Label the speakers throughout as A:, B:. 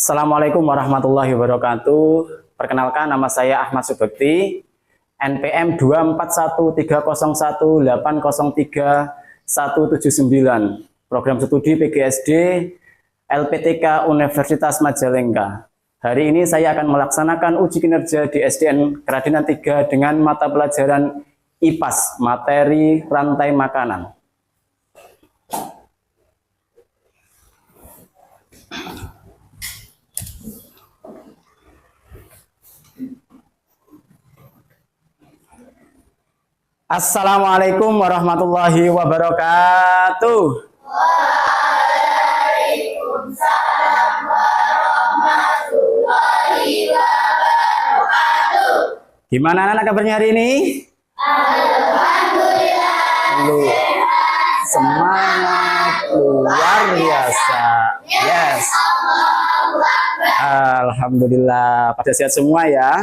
A: Assalamualaikum warahmatullahi wabarakatuh. Perkenalkan, nama saya Ahmad Subekti, NPM 24130803-179, program studi PGSD LPTK Universitas Majalengka. Hari ini saya akan melaksanakan uji kinerja di SDN Keradenan 3 dengan mata pelajaran IPAS, materi rantai makanan. Assalamualaikum warahmatullahi wabarakatuh.
B: Waalaikumsalam warahmatullahi wabarakatuh.
A: Gimana anak kabarnya hari ini?
B: Alhamdulillah.
A: Semangat luar biasa. Yes. Alhamdulillah pada sehat semua ya.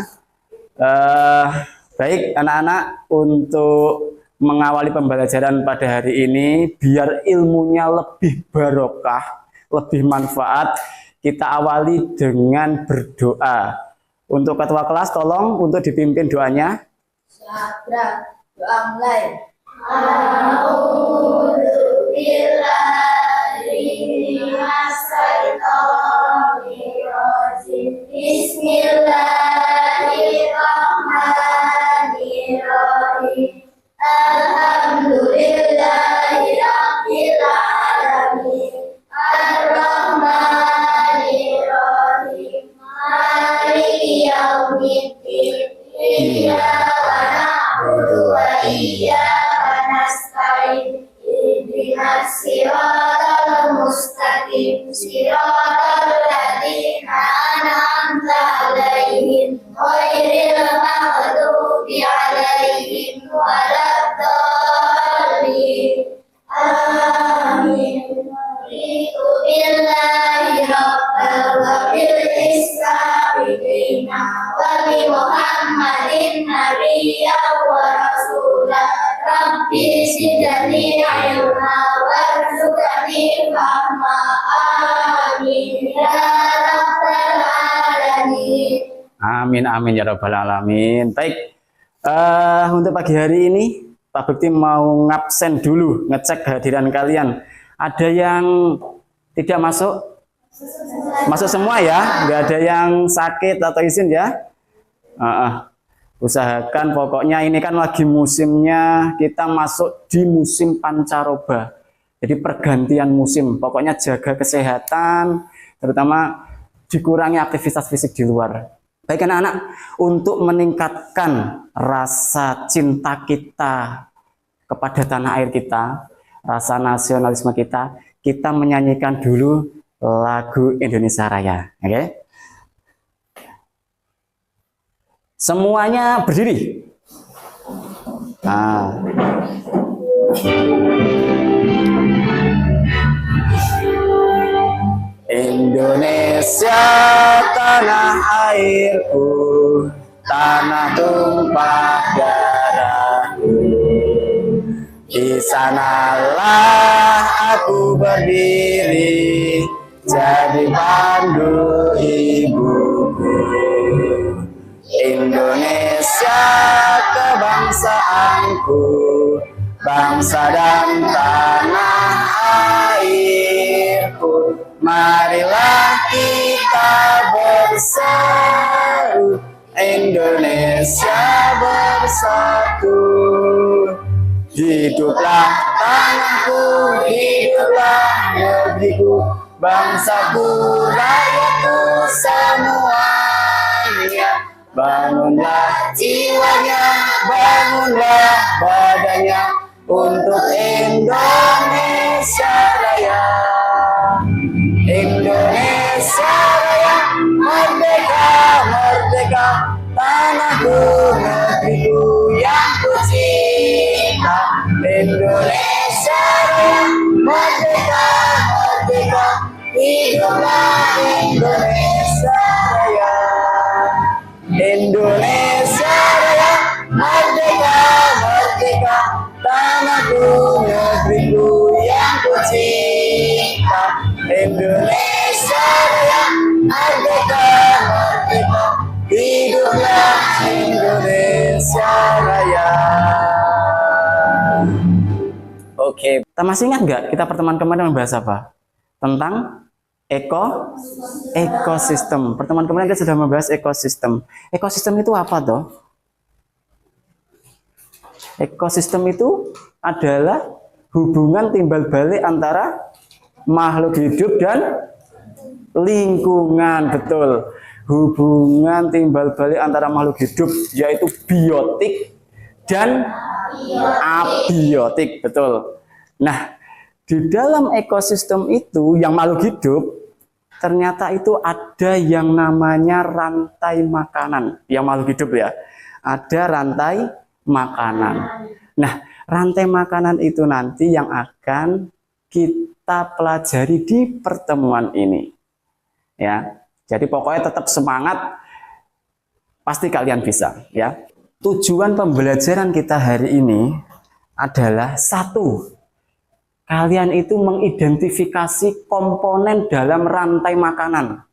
A: Baik anak-anak, untuk mengawali pembelajaran pada hari ini biar ilmunya lebih barokah, lebih manfaat, kita awali dengan berdoa. Untuk ketua kelas tolong untuk dipimpin doanya.
B: Syabra, doa mulai. A'udzubillahi Bismillahirrahmanirrahim. Alhamdulillahirabbil alamin. Ar-Rahmanirrahim. Maliki yaumiddin. Iyyaka na'budu wa iyyaka nasta'in. Ihdinas siratal mustaqim. Siratal ladzina an'amta 'alaihim ghairil maghdubi 'alaihim waladdallin. Amin. Raditu billahi rabban wa bil islami dinan wa bi Muhammadin nabiyyan wa rasulan. Rabbi zidni ilma warzuqni fahma. Amin ya rabbal alamin.
A: Amin amin ya rabbal alamin. Baik, untuk pagi hari ini Pak Bekti mau ngabsen dulu, ngecek kehadiran kalian. Ada yang tidak masuk? Masuk semua ya, nggak ada yang sakit atau izin ya. Usahakan, pokoknya ini kan lagi musimnya, kita masuk di musim pancaroba. Jadi pergantian musim, pokoknya jaga kesehatan, terutama dikurangi aktivitas fisik di luar. Baik anak-anak, untuk meningkatkan rasa cinta kita kepada tanah air kita, rasa nasionalisme kita, kita menyanyikan dulu lagu Indonesia Raya. Oke? Semuanya berdiri. Indonesia tanah airku, tanah tumpah darahku. Di sanalah aku berdiri, jadi pandu ibuku. Indonesia kebangsaanku, bangsa dan tanah airku. Marilah kita bersatu, Indonesia bersatu. Hiduplah tanahku, hiduplah negeriku, bangsaku, rakyatku semuanya. Bangunlah jiwanya, bangunlah badannya untuk Indonesia Raya. Indonesia Raya, merdeka, merdeka, tanahku, negeriku yang ku cinta. Indonesia Raya, merdeka, merdeka, hiduplah Indonesia Raya. Indonesia Raya, merdeka, merdeka, tanahku, negeriku yang ku cinta. Indonesia Raya, Oke, kita masih ingat nggak kita pertemuan kemarin membahas apa? Tentang ekosistem. Pertemuan kemarin kita sudah membahas ekosistem. Ekosistem itu apa toh? Ekosistem itu adalah hubungan timbal balik antara makhluk hidup dan lingkungan. Betul. Hubungan timbal balik antara makhluk hidup yaitu biotik dan abiotik. Betul. Nah, di dalam ekosistem itu yang makhluk hidup ternyata itu ada yang namanya rantai makanan. Yang makhluk hidup ya. Ada rantai makanan. Nah, rantai makanan itu nanti yang akan kita pelajari di pertemuan ini. Ya. Jadi pokoknya tetap semangat. Pasti kalian bisa, ya. Tujuan pembelajaran kita hari ini adalah satu, kalian itu mengidentifikasi komponen dalam rantai makanan.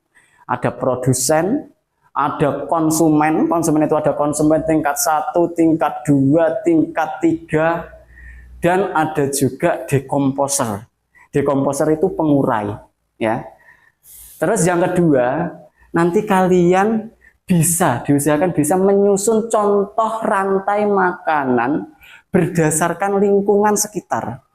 A: Ada produsen, ada konsumen. Konsumen itu ada konsumen tingkat 1, tingkat 2, tingkat 3, dan ada juga dekomposer. Dekomposer itu pengurai, ya. Terus yang kedua, nanti kalian diusahakan bisa menyusun contoh rantai makanan berdasarkan lingkungan sekitar.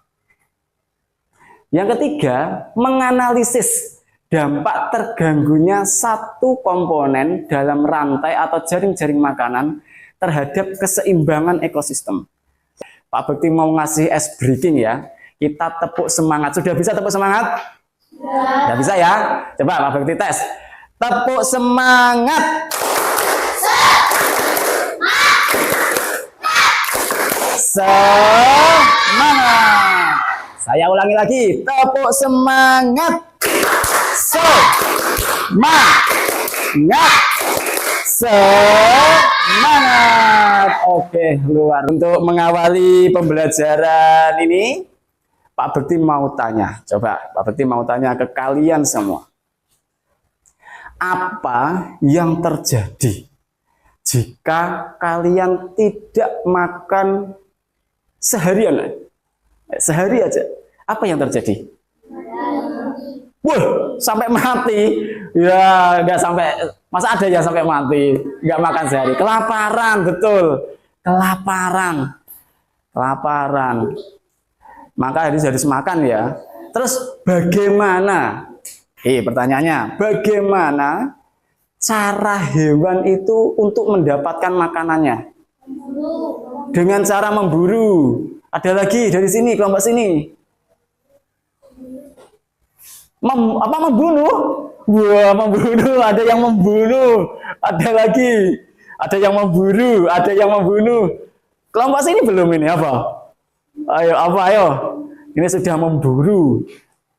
A: Yang ketiga, menganalisis dampak terganggunya satu komponen dalam rantai atau jaring-jaring makanan terhadap keseimbangan ekosistem. Pak Bekti mau ngasih ice breaking ya. Kita tepuk semangat. Sudah bisa tepuk semangat? Sudah bisa ya? Coba Pak Bekti tes. Tepuk semangat. Semangat. Saya ulangi lagi, tepuk semangat. Semangat. Semangat. Oke, luar. Untuk mengawali pembelajaran ini, Pak Bekti mau tanya. Coba, Pak Bekti mau tanya ke kalian semua. Apa yang terjadi jika kalian tidak makan seharian? Sehari aja, apa yang terjadi? Wah, sampai mati. Ya, nggak sampai. Masa ada yang sampai mati nggak makan sehari? Kelaparan, betul. Kelaparan. Maka harus makan ya. Terus bagaimana? Pertanyaannya, bagaimana cara hewan itu untuk mendapatkan makanannya? Dengan cara memburu. Ada lagi dari sini, kelompok sini. Membunuh? Wah, membunuh. Ada yang membunuh. Ada lagi. Ada yang memburu. Ada yang membunuh. Kelompok sini belum ini apa? Ayo. Ini sudah memburu.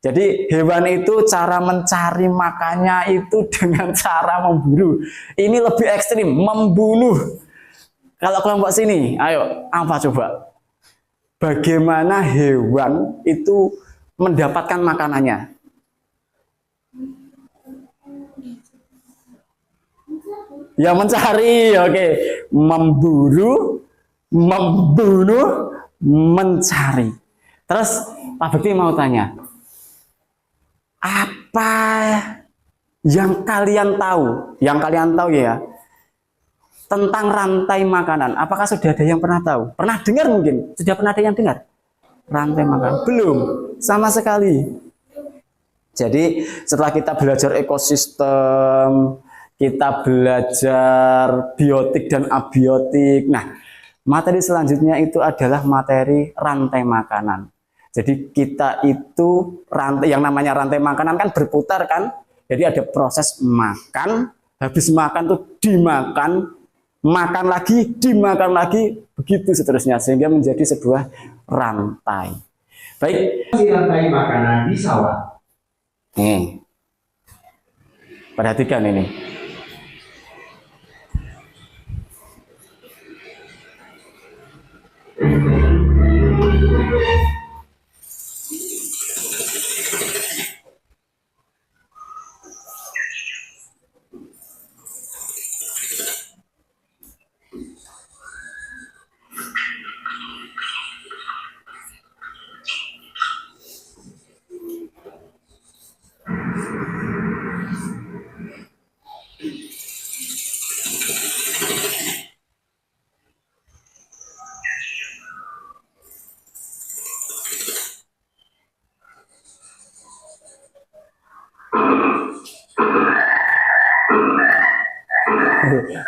A: Jadi hewan itu cara mencari makannya itu dengan cara memburu. Ini lebih ekstrim, membunuh. Kalau kelompok sini, ayo, apa coba? Bagaimana hewan itu mendapatkan makanannya? Ya mencari, oke. Memburu, membunuh, mencari. Terus Pak Bekti mau tanya, apa yang kalian tahu? Yang kalian tahu ya, tentang rantai makanan. Apakah sudah ada yang pernah tahu? Pernah dengar mungkin? Sudah pernah ada yang dengar? Rantai makanan? Belum. Sama sekali. Jadi setelah kita belajar ekosistem, kita belajar biotik dan abiotik. Nah, materi selanjutnya itu adalah materi rantai makanan. Jadi kita itu rantai, yang namanya rantai makanan kan berputar kan? Jadi ada proses makan, habis makan tuh dimakan, makan lagi, dimakan lagi, begitu seterusnya, sehingga menjadi sebuah rantai. Baik.
C: Rantai makanan di sawah.
A: Nih, perhatikan ini.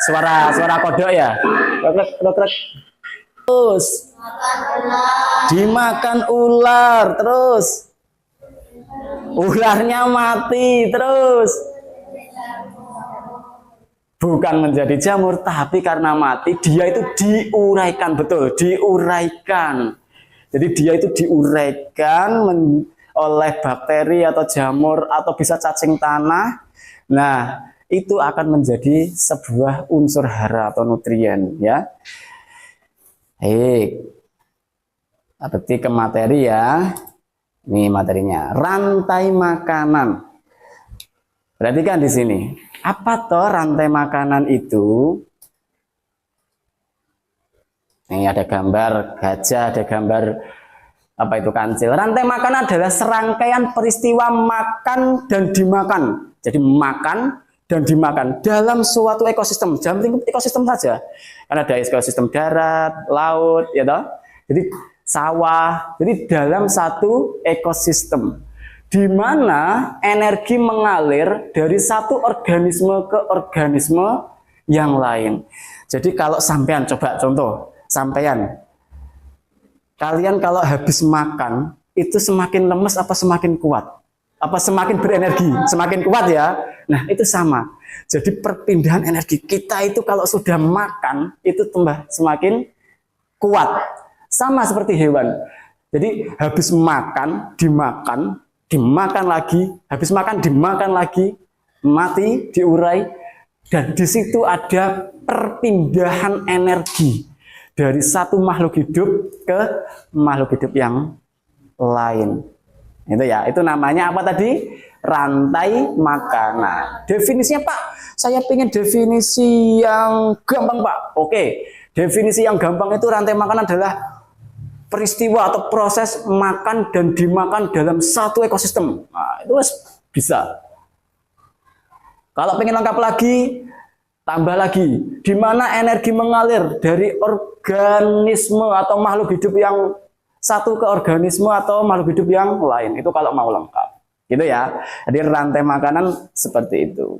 A: suara kodok ya. Krek. Terus dimakan ular, terus ularnya mati, terus bukan menjadi jamur, tapi karena mati dia itu diuraikan, betul, diuraikan. Jadi dia itu diuraikan oleh bakteri atau jamur atau bisa cacing tanah. Nah, itu akan menjadi sebuah unsur hara atau nutrien ya. Berarti ke materi ya. Ini materinya, rantai makanan. Perhatikan di sini. Apa toh rantai makanan itu? Ini ada gambar gajah, ada gambar apa itu kancil. Rantai makanan adalah serangkaian peristiwa makan dan dimakan. Jadi makan dan dimakan dalam suatu ekosistem. Jangan lingkup ekosistem saja. Karena ada ekosistem darat, laut, ya toh. Jadi sawah. Jadi dalam satu ekosistem di mana energi mengalir dari satu organisme ke organisme yang lain. Jadi kalau sampean, coba contoh, sampean, kalian kalau habis makan itu semakin lemes apa semakin kuat? Apa semakin berenergi? Semakin kuat ya? Nah itu sama. Jadi perpindahan energi kita itu kalau sudah makan itu tambah semakin kuat. Sama seperti hewan. Jadi habis makan, dimakan lagi, habis makan dimakan lagi, mati, diurai, dan di situ ada perpindahan energi dari satu makhluk hidup ke makhluk hidup yang lain. Itu ya, itu namanya apa tadi? Rantai makanan. Definisinya Pak, saya pengen definisi yang gampang Pak. Oke, definisi yang gampang itu rantai makanan adalah peristiwa atau proses makan dan dimakan dalam satu ekosistem. Nah, itu bisa. Kalau pengen lengkap lagi, tambah lagi. Di mana energi mengalir dari organisme atau makhluk hidup yang satu ke organisme atau makhluk hidup yang lain. Itu kalau mau lengkap. Gitu ya. Jadi rantai makanan seperti itu.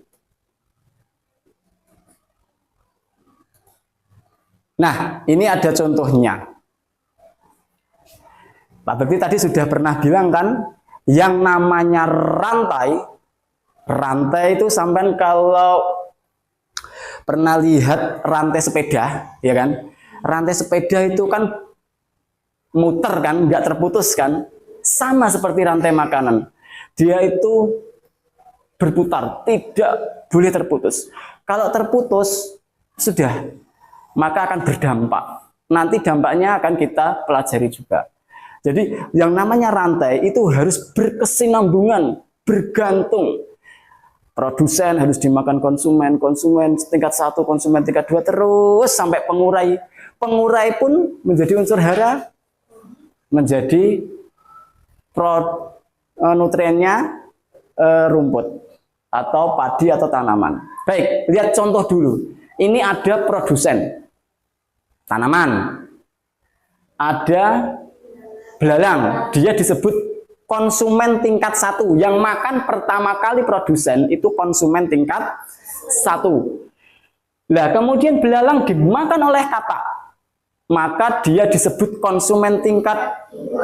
A: Nah, ini ada contohnya. Pak Bekti tadi sudah pernah bilang kan, yang namanya rantai itu sampai kalau pernah lihat rantai sepeda, ya kan? Rantai sepeda itu kan muter kan, nggak terputus kan? Sama seperti rantai makanan. Dia itu berputar, tidak boleh terputus. Kalau terputus, sudah, maka akan berdampak. Nanti dampaknya akan kita pelajari juga. Jadi yang namanya rantai itu harus berkesinambungan, bergantung. Produsen harus dimakan konsumen, konsumen tingkat 1, konsumen tingkat 2, terus sampai pengurai. Pengurai pun menjadi unsur hara, menjadi nutriennya rumput atau padi atau tanaman. Baik, lihat contoh dulu. Ini ada produsen tanaman. Ada belalang, dia disebut konsumen tingkat 1. Yang makan pertama kali produsen itu konsumen tingkat 1. Nah, kemudian belalang dimakan oleh katak, maka dia disebut konsumen tingkat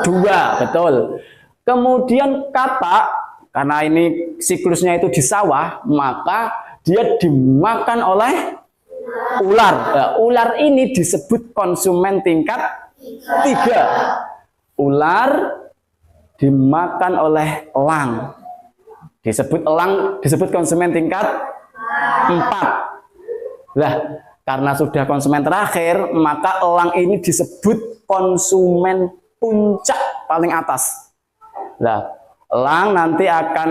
A: 2, betul. Kemudian katak, karena ini siklusnya itu di sawah, maka dia dimakan oleh ular. Nah, ular ini disebut konsumen tingkat 3. Ular dimakan oleh elang, disebut konsumen tingkat 4. Lah, karena sudah konsumen terakhir, maka elang ini disebut konsumen puncak paling atas. Lah, elang nanti akan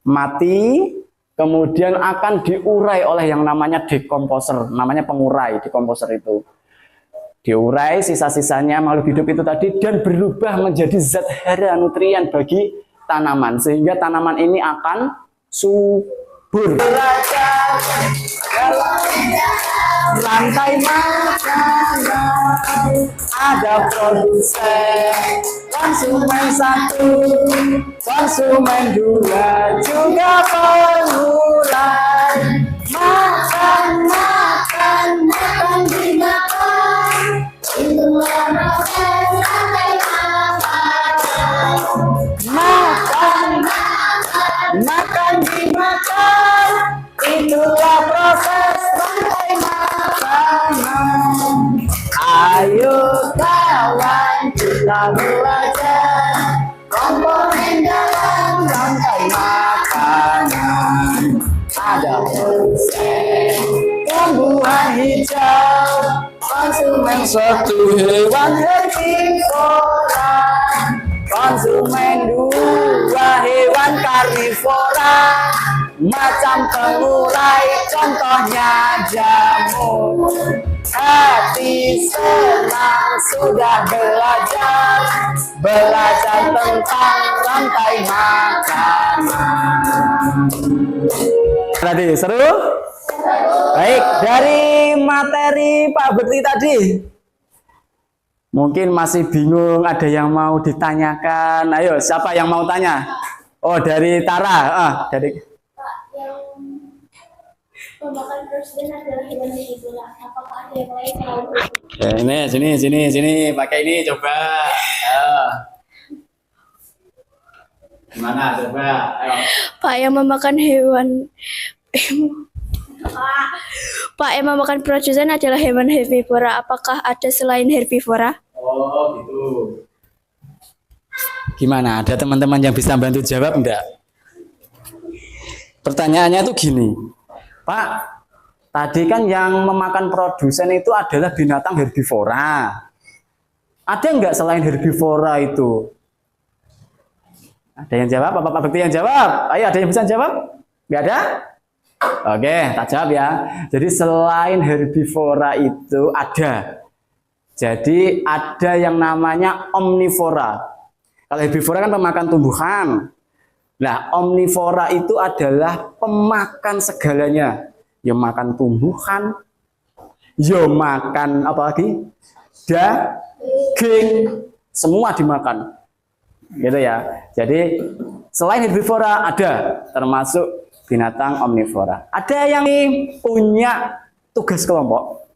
A: mati, kemudian akan diurai oleh yang namanya dekomposer, namanya pengurai, dekomposer itu. Diurai sisa-sisanya makhluk hidup itu tadi dan berubah menjadi zat hara nutrien bagi tanaman, sehingga tanaman ini akan subur. Rantai makanan ada produsen, konsumen 1, konsumen 2, juga pengurai makanan. belajar komponen dalam rantai makanan. Ada proses tumbuhan hijau, konsumen suatu hewan herbivora, konsumen dua hewan karnivora, macam pengurai contohnya jamur. Hati senang sudah belajar tentang rantai makanan. Tadi seru? Baik, dari materi Pak Bekti tadi mungkin masih bingung, ada yang mau ditanyakan. Ayo, siapa yang mau tanya? Oh, dari Tara. Dari
B: Yang memakan presiden adalah hewan herbivora. Apakah ada yang lain selain itu?
A: sini, pakai ini coba. Ayo. Gimana coba? Ayo.
D: Pak yang memakan hewan Pak yang memakan produsen adalah hewan herbivora. Apakah ada selain herbivora?
A: Oh, gitu. Gimana? Ada teman-teman yang bisa bantu jawab enggak? Pertanyaannya tuh gini. Pak, tadi kan yang memakan produsen itu adalah binatang herbivora. Ada enggak selain herbivora itu? Ada yang jawab? Apa Pak Bekti yang jawab? Ayo, ada yang bisa jawab? Enggak ada? Oke, tak jawab ya. Jadi selain herbivora itu ada. Jadi ada yang namanya omnivora. Kalau herbivora kan pemakan tumbuhan. Nah, omnivora itu adalah pemakan segalanya. Ya makan tumbuhan, ya makan apa lagi? Daging, semua dimakan. Gitu ya. Jadi selain herbivora ada, termasuk binatang omnivora. Ada yang punya tugas kelompok.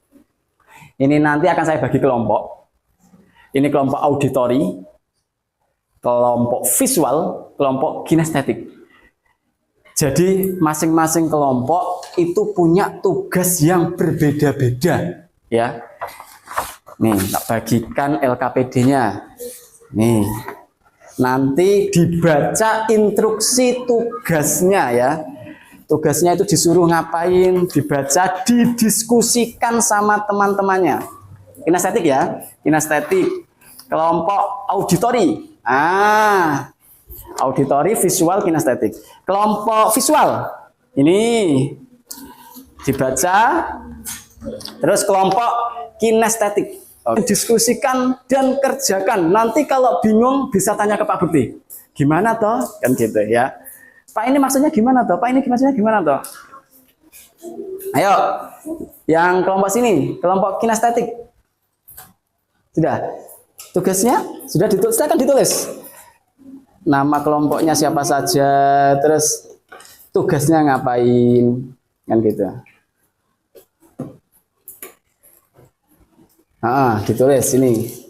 A: Ini nanti akan saya bagi kelompok. Ini kelompok auditori, kelompok visual, kelompok kinestetik. Jadi masing-masing kelompok itu punya tugas yang berbeda-beda, ya. Nih, tak bagikan LKPD-nya. Nih. Nanti dibaca instruksi tugasnya ya. Tugasnya itu disuruh ngapain, dibaca, didiskusikan sama teman-temannya. Kinestetik ya, kinestetik. Kelompok auditori. Auditori, visual, kinestetik. Kelompok visual. Ini dibaca. Terus kelompok kinestetik. Diskusikan dan kerjakan. Nanti kalau bingung bisa tanya ke Pak Bekti. Gimana toh? Kan gitu ya. Pak ini maksudnya gimana toh? Pak ini maksudnya gimana toh? Ayo, yang kelompok sini, kelompok kinestetik. Sudah? Tugasnya sudah ditulis, silakan ditulis. Nama kelompoknya siapa saja, terus tugasnya ngapain, kan gitu. Ditulis sini.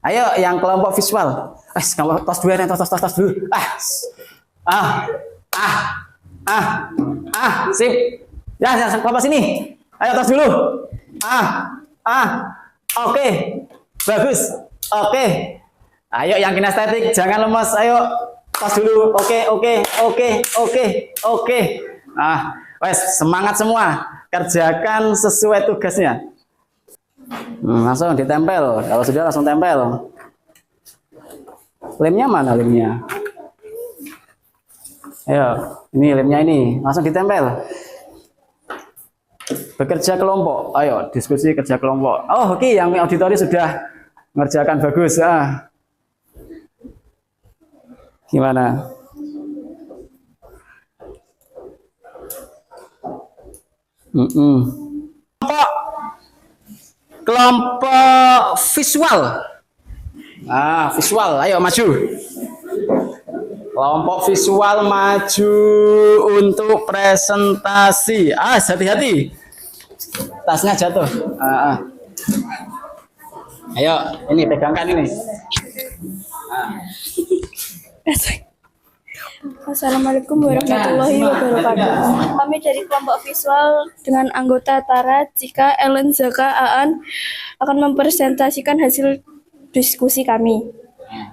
A: Ayo yang kelompok visual. Kalau tos dulu, tos dulu. Sip. Ya, kelompok sini. Ayo tos dulu. Oke. Bagus. Oke. Ayo yang kinestetik, jangan lemas. Ayo tos dulu. Oke. Semangat semua. Kerjakan sesuai tugasnya. Langsung ditempel. Kalau sudah langsung tempel. Lemnya mana lemnya? Ayo, ini lemnya ini. Langsung ditempel. Bekerja kelompok. Ayo, diskusi kerja kelompok. Oh, oke, yang auditori sudah mengerjakan bagus. Gimana? Kelompok visual. Visual, ayo maju. Kelompok visual maju untuk presentasi. Hati-hati. Tasnya jatuh. Ayo, ini pegangkan ini.
D: Assalamualaikum warahmatullahi wabarakatuh. Kami dari kelompok visual dengan anggota Tara, Cika, Ellen, Zaka, Aan akan mempresentasikan hasil diskusi kami.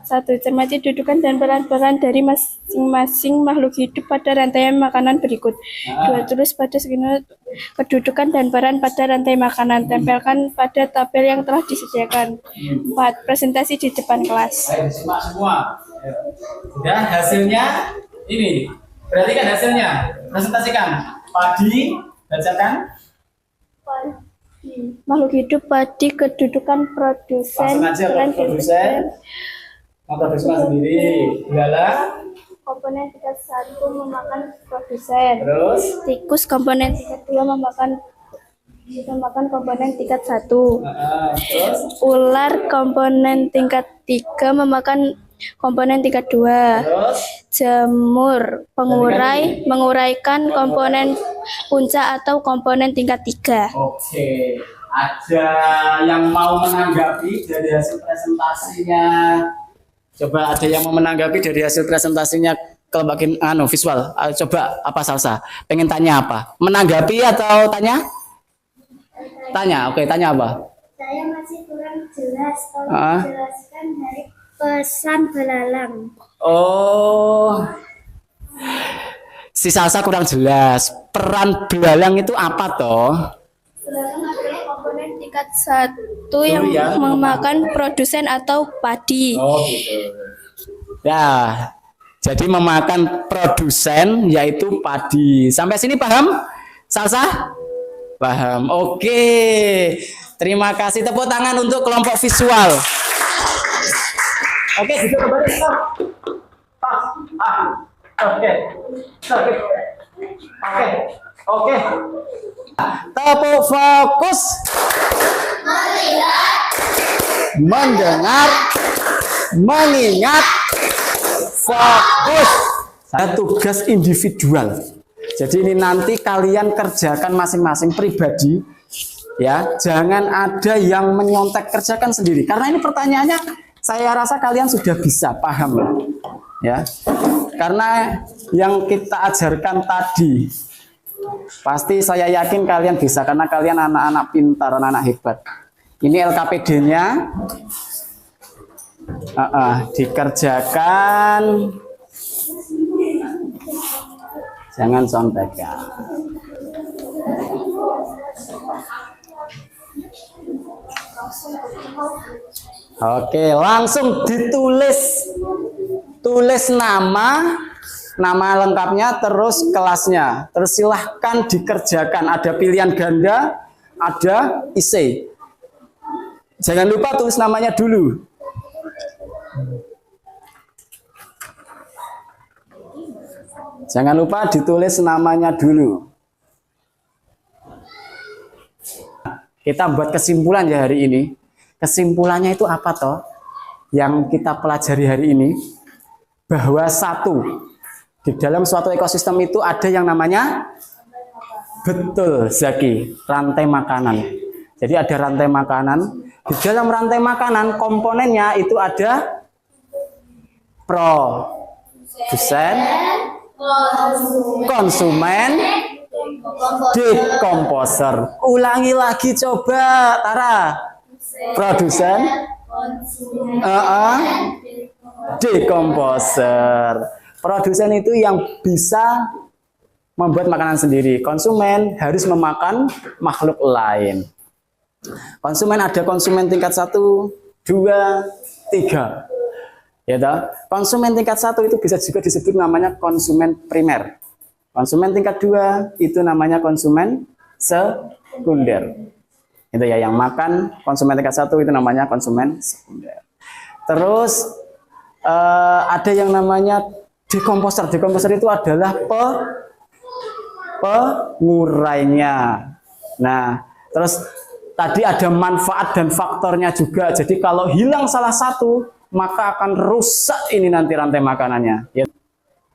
D: 1. Cermati dudukan dan peran-peran dari masing-masing makhluk hidup pada rantai makanan berikut. 2. Tulis pada skenario kedudukan dan peran pada rantai makanan. Tempelkan pada tabel yang telah disediakan. 4. Presentasi di depan kelas.
A: Ayo disimak semua. Dan hasilnya ini. Perhatikan hasilnya. Presentasikan. Padi, bacakan.
D: Makhluk hidup padi kedudukan produsen,
A: Langsung aja
D: peran
A: produsen. Produsen sendiri. Gala.
D: komponen tingkat 1 memakan produsen.
A: Terus.
D: Tikus komponen tingkat 2 memakan komponen tingkat 1.
A: Terus.
D: Ular komponen tingkat 3 memakan komponen tingkat 2.
A: Terus.
D: Jamur pengurai menguraikan komponen puncak atau komponen tingkat 3.
A: Oke. Ada yang mau menanggapi dari hasil presentasinya? Coba ada yang mau menanggapi dari hasil presentasinya kalau bagian visual. Coba apa Salsa? Pengen tanya apa? Menanggapi atau tanya? Tanya. Oke, tanya apa?
B: Saya masih kurang jelas. Tolong jelaskan dari pesan belalang.
A: Oh. Si Salsa kurang jelas. Peran belalang itu apa toh?
D: Belalang adalah komponen tingkat 1 yang memakan produsen atau padi.
A: Oh gitu. Ya, jadi memakan produsen yaitu padi. Sampai sini paham? Salsa? Paham. Oke. Terima kasih, tepuk tangan untuk kelompok visual. Oke, duduk kembali. Oke. Oke. Tepuk fokus. Mendengar, mengingat, fokus. Tugas individual. Jadi ini nanti kalian kerjakan masing-masing pribadi, ya. Jangan ada yang menyontek, kerjakan sendiri. Karena ini pertanyaannya, saya rasa kalian sudah bisa paham, ya. Karena yang kita ajarkan tadi, pasti saya yakin kalian bisa karena kalian anak-anak pintar, anak-anak hebat. Ini LKPD-nya dikerjakan, jangan contekan. Oke, langsung ditulis, tulis nama lengkapnya, terus kelasnya, terus silahkan dikerjakan. Ada pilihan ganda, ada isi. Jangan lupa tulis namanya dulu. Jangan lupa ditulis namanya dulu. Kita buat kesimpulan ya hari ini. Kesimpulannya itu apa toh? Yang kita pelajari hari ini, bahwa satu, di dalam suatu ekosistem itu ada yang namanya, betul Zaki, rantai makanan. Jadi ada rantai makanan. Di dalam rantai makanan komponennya itu ada produsen, konsumen, dekomposer. Ulangi lagi coba, Tara. Produsen, dekomposer. Produsen itu yang bisa membuat makanan sendiri. Konsumen harus memakan makhluk lain. Konsumen ada konsumen tingkat 1, 2, 3. Ya toh? Konsumen tingkat 1 itu bisa juga disebut namanya konsumen primer. Konsumen tingkat 2 itu namanya konsumen sekunder. Itu ya, yang makan konsumen tingkat 1 itu namanya konsumen sekunder. Terus ada yang namanya dekomposer. Dekomposer itu adalah pengurainya. Nah, terus tadi ada manfaat dan faktornya juga. Jadi kalau hilang salah satu, maka akan rusak ini nanti rantai makanannya. Ya.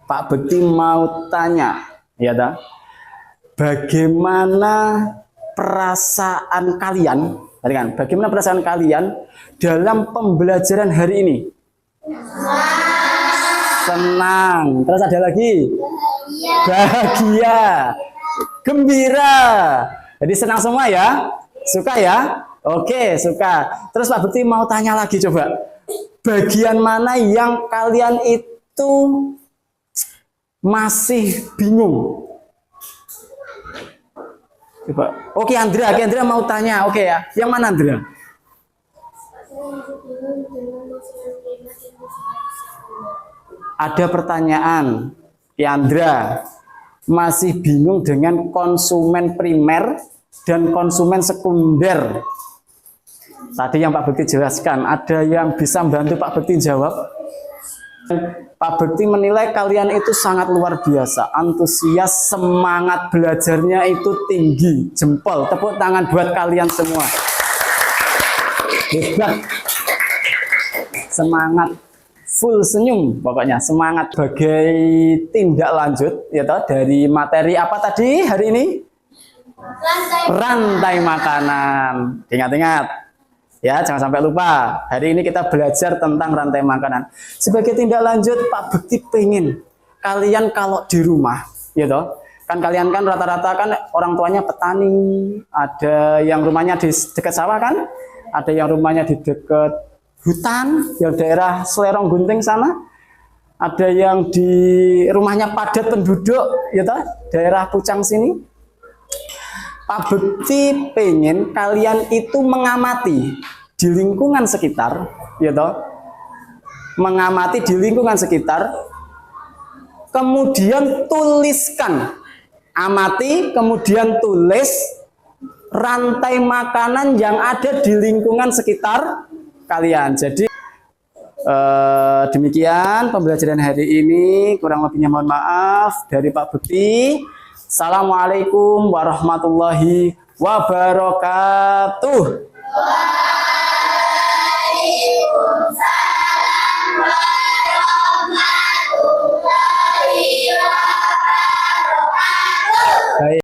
A: Pak Bekti mau tanya, ya dah. Bagaimana perasaan kalian? Bagaimana perasaan kalian dalam pembelajaran hari ini? senang. Terus ada lagi? Bahagia. Gembira. Jadi senang semua ya? Suka ya? Oke, suka. Terus Pak Bekti mau tanya lagi coba. Bagian mana yang kalian itu masih bingung? Coba. Oke, Andrea mau tanya. Oke ya. Yang mana Andrea? Ada pertanyaan. Andrea masih bingung dengan konsumen primer dan konsumen sekunder. Tadi yang Pak Bekti jelaskan, ada yang bisa membantu Pak Bekti jawab? Pak Bekti menilai kalian itu sangat luar biasa, antusias, semangat belajarnya itu tinggi. Jempol, tepuk tangan buat kalian semua. Hebat. Semangat, full senyum pokoknya, semangat. Sebagai tindak lanjut ya toh, dari materi apa tadi hari ini? Rantai makanan. Ingat-ingat. Ya, jangan sampai lupa. Hari ini kita belajar tentang rantai makanan. Sebagai tindak lanjut, Pak Bekti pengen kalian kalau di rumah, ya toh, kan kalian kan rata-rata kan orang tuanya petani, ada yang rumahnya di dekat sawah kan, ada yang rumahnya di dekat hutan, yang daerah Selerong Gunting sana, ada yang di rumahnya padat penduduk, ya toh, daerah Pucang sini. Pak Bekti pengen kalian itu mengamati di lingkungan sekitar, ya toh, mengamati di lingkungan sekitar, kemudian tuliskan, amati, kemudian tulis rantai makanan yang ada di lingkungan sekitar kalian. Jadi demikian pembelajaran hari ini, kurang lebihnya mohon maaf dari Pak Bekti. Assalamualaikum warahmatullahi wabarakatuh.